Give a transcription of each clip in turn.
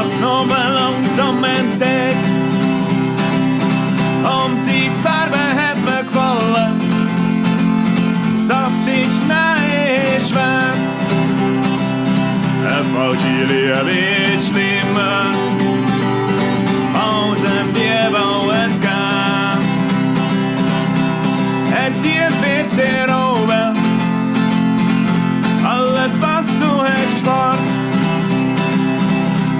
als nog wel langzaam entdeckt. Sie zu werben hat mir gefallen, das Abschied schnell ist schwer. Eine falsche Liebe ist schlimmer, als ein Dieb, wo es gab. Ein Dieb wird dir oben, alles was du hast gespart.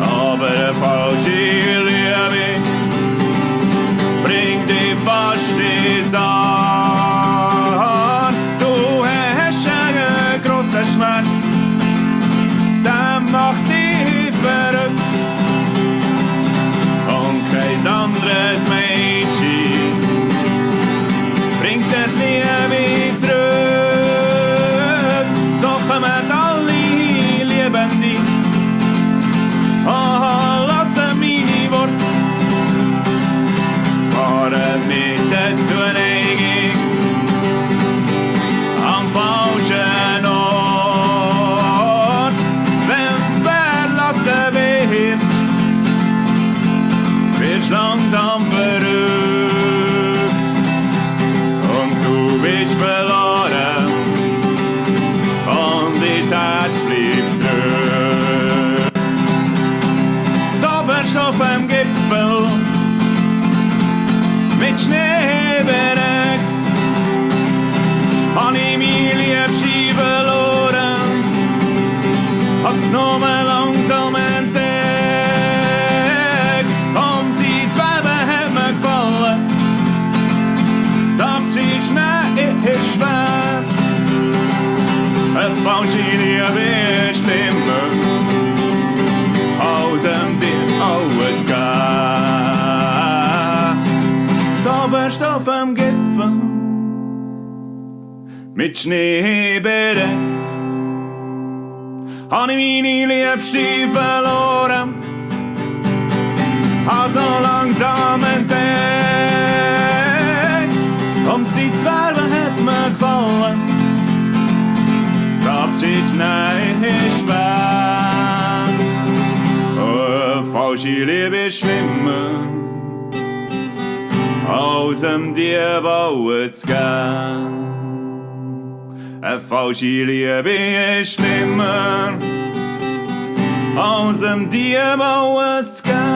Aber eine falsche Liebe bring die fast an. Du hast einen grossen Schmerz, der macht dich verrückt. Und kein anderes Mädchen bringt das Liebe zurück. So kommen alle Liebende, lassen meine Worte mit der Zuneigung am falschen Ort. Wenn verlassen wird, wirst langsam verrückt und du bist verloren und dein Herz bleibt zurück. So wirst du auf dem Gipfel mit Schnee bedeckt, hab ich meine Liebste verloren, hab's nur mehr langsam entdeckt. Sie zu werben hat mir gefallen, das Abschied Schnee ist schwer. Eine falsche Liebe ist schlimmer, als dir alles geht. Wirst auf dem Gipfel mit Schnee bedeckt, hab ich meine Liebste verloren, hab's noch langsam entdeckt. Sie zu werben hat mir gefallen, das Abschied nein ist schwer. Falsche Liebe ist schlimmer, als Dieb, wo es geht. Eine falsche Liebe ist schlimmer, als Dieb, wo es geht.